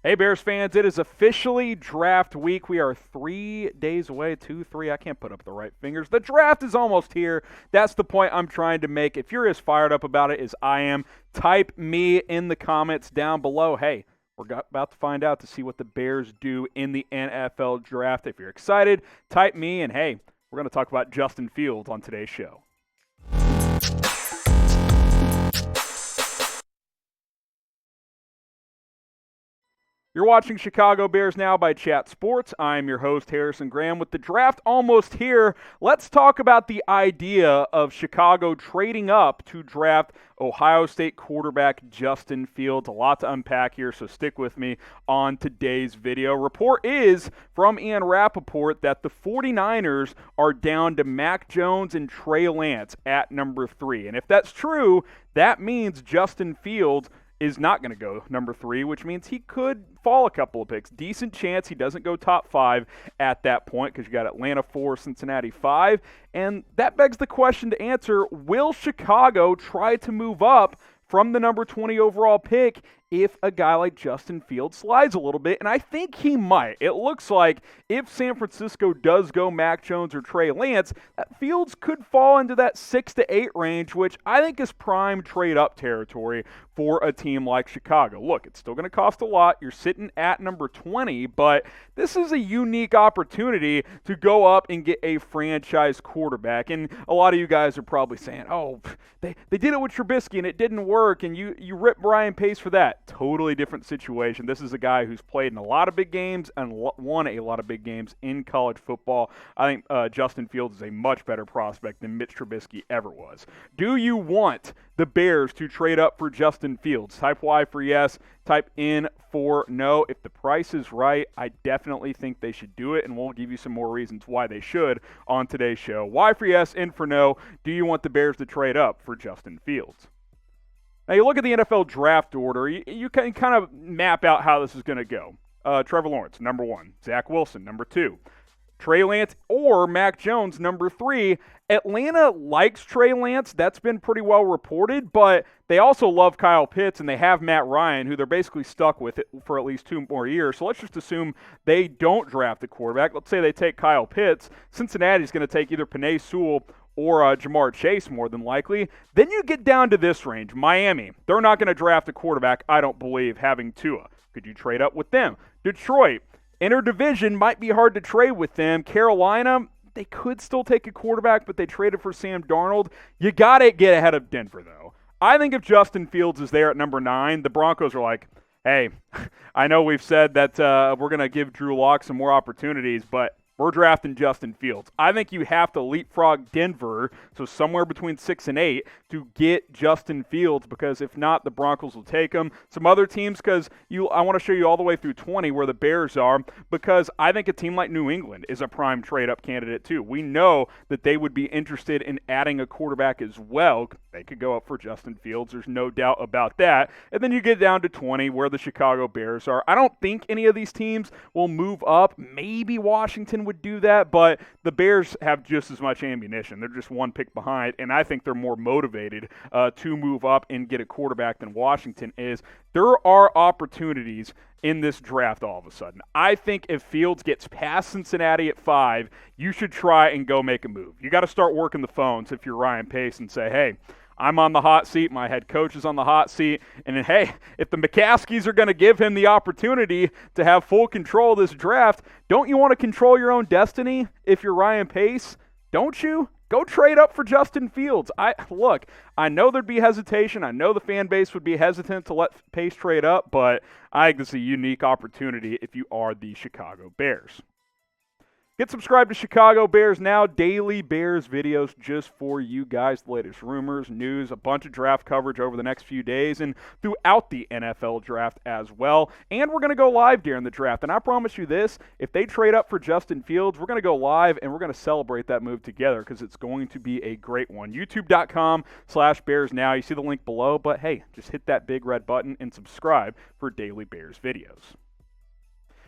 Hey, Bears fans, it is officially draft week. We are 3 days away, 2, 3, I can't put up the right fingers. The draft is almost here. That's the point I'm trying to make. If you're as fired up about it as I am, type me in the comments down below. Hey, we're about to find out to see what the Bears do in the NFL draft. If you're excited, type me, and hey, we're going to talk about Justin Fields on today's show. You're watching Chicago Bears Now by Chat Sports. I'm your host, Harrison Graham. With the draft almost here, let's talk about the idea of Chicago trading up to draft Ohio State quarterback Justin Fields. A lot to unpack here, so stick with me on today's video. Report is from Ian Rappaport that the 49ers are down to Mac Jones and Trey Lance at number 3. And if that's true, that means Justin Fields is not going to go number 3, which means he could fall a couple of picks. Decent chance he doesn't go top 5 at that point because you got Atlanta 4, Cincinnati 5. And that begs the question to answer, will Chicago try to move up from the number 20 overall pick if a guy like Justin Fields slides a little bit? And I think he might. It looks like if San Francisco does go Mac Jones or Trey Lance, that Fields could fall into that 6 to 8 range, which I think is prime trade-up territory for a team like Chicago. Look, it's still going to cost a lot. You're sitting at number 20, but this is a unique opportunity to go up and get a franchise quarterback. And a lot of you guys are probably saying, oh, they did it with Trubisky and it didn't work, and you ripped Brian Pace for that. Totally different situation. This is a guy who's played in a lot of big games and won a lot of big games in college football. I think Justin Fields is a much better prospect than Mitch Trubisky ever was. Do you want the Bears to trade up for Justin Fields? Type Y for yes, type in for no. If the price is right, I definitely think they should do it, and we'll give you some more reasons why they should on today's show. Y for yes, in for no. Do you want the Bears to trade up for Justin Fields? Now, you look at the NFL draft order, you can kind of map out how this is going to go. Trevor Lawrence, number 1. Zach Wilson, number 2. Trey Lance or Mac Jones, number 3. Atlanta likes Trey Lance. That's been pretty well reported, but they also love Kyle Pitts, and they have Matt Ryan, who they're basically stuck with it for at least 2 more years. So let's just assume they don't draft a quarterback. Let's say they take Kyle Pitts. Cincinnati's going to take either Penei Sewell or Jamar Chase, more than likely. Then you get down to this range. Miami, they're not going to draft a quarterback, I don't believe, having Tua. Could you trade up with them? Detroit, interdivision, might be hard to trade with them. Carolina, they could still take a quarterback, but they traded for Sam Darnold. You got to get ahead of Denver, though. I think if Justin Fields is there at number 9, the Broncos are like, hey, I know we've said that we're going to give Drew Lock some more opportunities, but we're drafting Justin Fields. I think you have to leapfrog Denver, so somewhere between 6 and 8, to get Justin Fields, because if not, the Broncos will take him. Some other teams, because I want to show you all the way through 20 where the Bears are, because I think a team like New England is a prime trade-up candidate too. We know that they would be interested in adding a quarterback as well. They could go up for Justin Fields. There's no doubt about that. And then you get down to 20 where the Chicago Bears are. I don't think any of these teams will move up. Maybe Washington would do that, but the Bears have just as much ammunition. They're just 1 pick behind, and I think they're more motivated to move up and get a quarterback than Washington is. There are opportunities in this draft all of a sudden. I think if Fields gets past Cincinnati at 5, you should try and go make a move. You got to start working the phones if you're Ryan Pace and say, hey, I'm on the hot seat, my head coach is on the hot seat, and then, hey, if the McCaskies are going to give him the opportunity to have full control of this draft, don't you want to control your own destiny if you're Ryan Pace? Don't you? Go trade up for Justin Fields. Look, I know there'd be hesitation. I know the fan base would be hesitant to let Pace trade up, but I think this is a unique opportunity if you are the Chicago Bears. Get subscribed to Chicago Bears Now, daily Bears videos just for you guys. The latest rumors, news, a bunch of draft coverage over the next few days and throughout the NFL draft as well. And we're going to go live during the draft. And I promise you this, if they trade up for Justin Fields, we're going to go live and we're going to celebrate that move together because it's going to be a great one. YouTube.com/Bears Now. You see the link below, but hey, just hit that big red button and subscribe for daily Bears videos.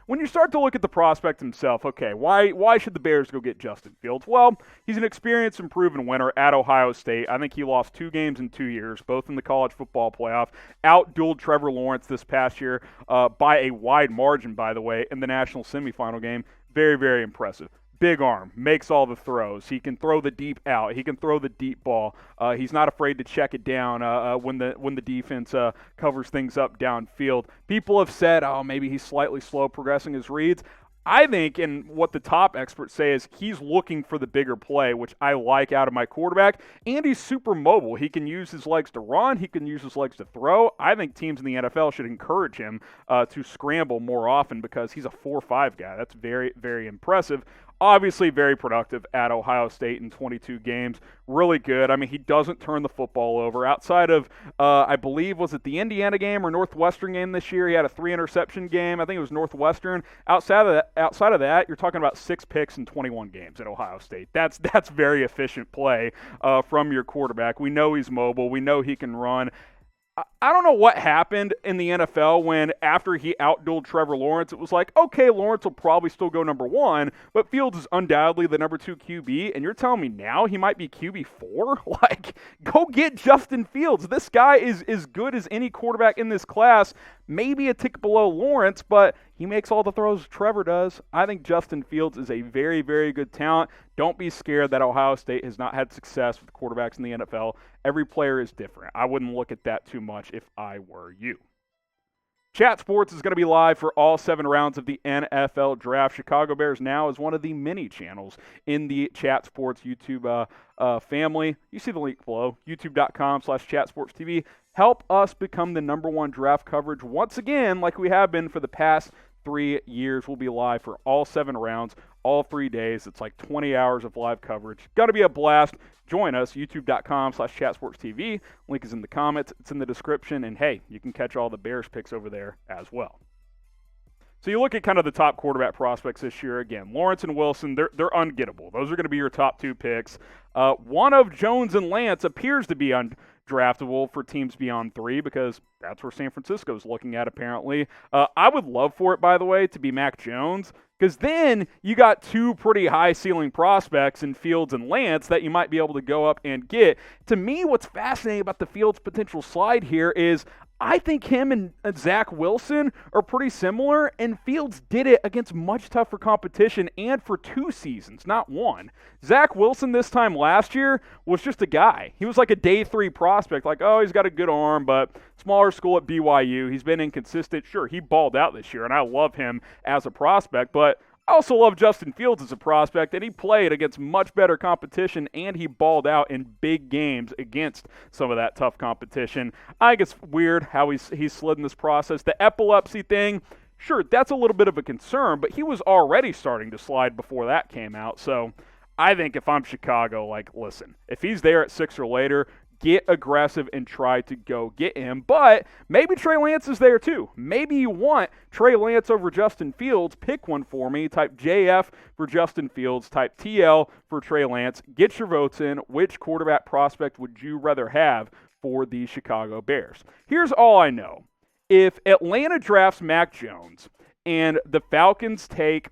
when you start to look at the prospect himself, okay, why should the Bears go get Justin Fields? Well, he's an experienced and proven winner at Ohio State. I think he lost 2 games in 2 years, both in the college football playoff. Outdueled Trevor Lawrence this past year by a wide margin, by the way, in the national semifinal game. Very, very impressive. Big arm, makes all the throws. He can throw the deep out. He can throw the deep ball. He's not afraid to check it down when the defense covers things up downfield. People have said, oh, maybe he's slightly slow progressing his reads. I think, and what the top experts say, is he's looking for the bigger play, which I like out of my quarterback. And he's super mobile. He can use his legs to run. He can use his legs to throw. I think teams in the NFL should encourage him to scramble more often because he's a 4.5 guy. That's very, very impressive. Obviously very productive at Ohio State in 22 games. Really good. I mean, he doesn't turn the football over. Outside of, I believe, was it the Indiana game or Northwestern game this year? He had a 3-interception game. I think it was Northwestern. Outside of that, you're talking about 6 picks in 21 games at Ohio State. That's very efficient play from your quarterback. We know he's mobile. We know he can run. I don't know what happened in the NFL when after he outdueled Trevor Lawrence, it was like, okay, Lawrence will probably still go number 1, but Fields is undoubtedly the number 2 QB, and you're telling me now he might be QB 4? Like, go get Justin Fields. This guy is as good as any quarterback in this class, maybe a tick below Lawrence, but he makes all the throws Trevor does. I think Justin Fields is a very, very good talent. Don't be scared that Ohio State has not had success with quarterbacks in the NFL. Every player is different. I wouldn't look at that too much if I were you. Chat Sports is going to be live for all 7 rounds of the NFL Draft. Chicago Bears Now is one of the many channels in the Chat Sports YouTube family. You see the link below, youtube.com/chatsportstv. Help us become the #1 draft coverage once again, like we have been for the past 3 years. We'll be live for all 7 rounds, all 3 days. It's like 20 hours of live coverage. Got to be a blast. Join us, youtube.com/chatsportstv. Link is in the comments. It's in the description. And, hey, you can catch all the Bears picks over there as well. So you look at kind of the top quarterback prospects this year. Again, Lawrence and Wilson, they're ungettable. Those are going to be your top 2 picks. One of Jones and Lance appears to be undraftable for teams beyond 3 because that's where San Francisco's looking at apparently. I would love for it, by the way, to be Mac Jones because then you got 2 pretty high-ceiling prospects in Fields and Lance that you might be able to go up and get. To me, what's fascinating about the Fields potential slide here is I think him and Zach Wilson are pretty similar, and Fields did it against much tougher competition and for 2 seasons, not 1. Zach Wilson this time last year was just a guy. He was like a day 3 prospect, like, oh, he's got a good arm, but smaller school at BYU. He's been inconsistent. Sure, he balled out this year, and I love him as a prospect, but I also love Justin Fields as a prospect, and he played against much better competition, and he balled out in big games against some of that tough competition. I think it's weird how he's slid in this process. The epilepsy thing, sure, that's a little bit of a concern, but he was already starting to slide before that came out. So I think if I'm Chicago, like, listen, if he's there at 6 or later, get aggressive and try to go get him. But maybe Trey Lance is there too. Maybe you want Trey Lance over Justin Fields. Pick one for me. Type JF for Justin Fields. Type TL for Trey Lance. Get your votes in. Which quarterback prospect would you rather have for the Chicago Bears? Here's all I know. If Atlanta drafts Mac Jones and the Falcons take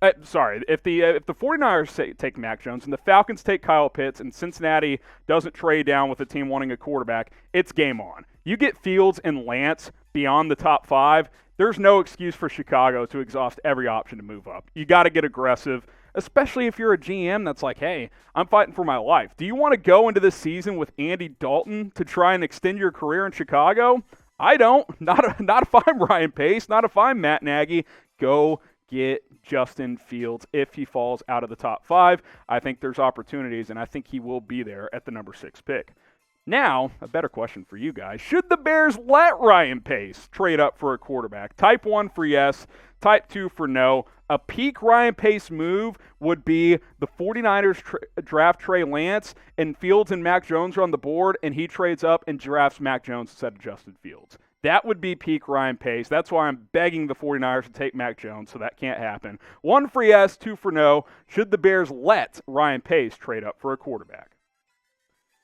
if the 49ers take Mac Jones and the Falcons take Kyle Pitts and Cincinnati doesn't trade down with a team wanting a quarterback, it's game on. You get Fields and Lance beyond the top 5, there's no excuse for Chicago to exhaust every option to move up. You got to get aggressive, especially if you're a GM that's like, hey, I'm fighting for my life. Do you want to go into this season with Andy Dalton to try and extend your career in Chicago? I don't. Not if I'm Ryan Pace, not if I'm Matt Nagy. Go get Justin Fields if he falls out of the top 5. I think there's opportunities, and I think he will be there at the number 6 pick. Now, a better question for you guys. Should the Bears let Ryan Pace trade up for a quarterback? Type 1 for yes, type 2 for no. A peak Ryan Pace move would be the 49ers draft Trey Lance, and Fields and Mac Jones are on the board, and he trades up and drafts Mac Jones instead of Justin Fields. That would be peak Ryan Pace. That's why I'm begging the 49ers to take Mac Jones, so that can't happen. 1 for yes, 2 for no. Should the Bears let Ryan Pace trade up for a quarterback?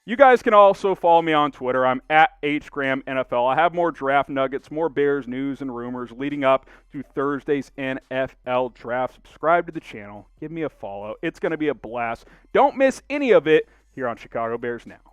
You guys can also follow me on Twitter. I'm at HGramNFL. I have more draft nuggets, more Bears news and rumors leading up to Thursday's NFL draft. Subscribe to the channel. Give me a follow. It's going to be a blast. Don't miss any of it here on Chicago Bears Now.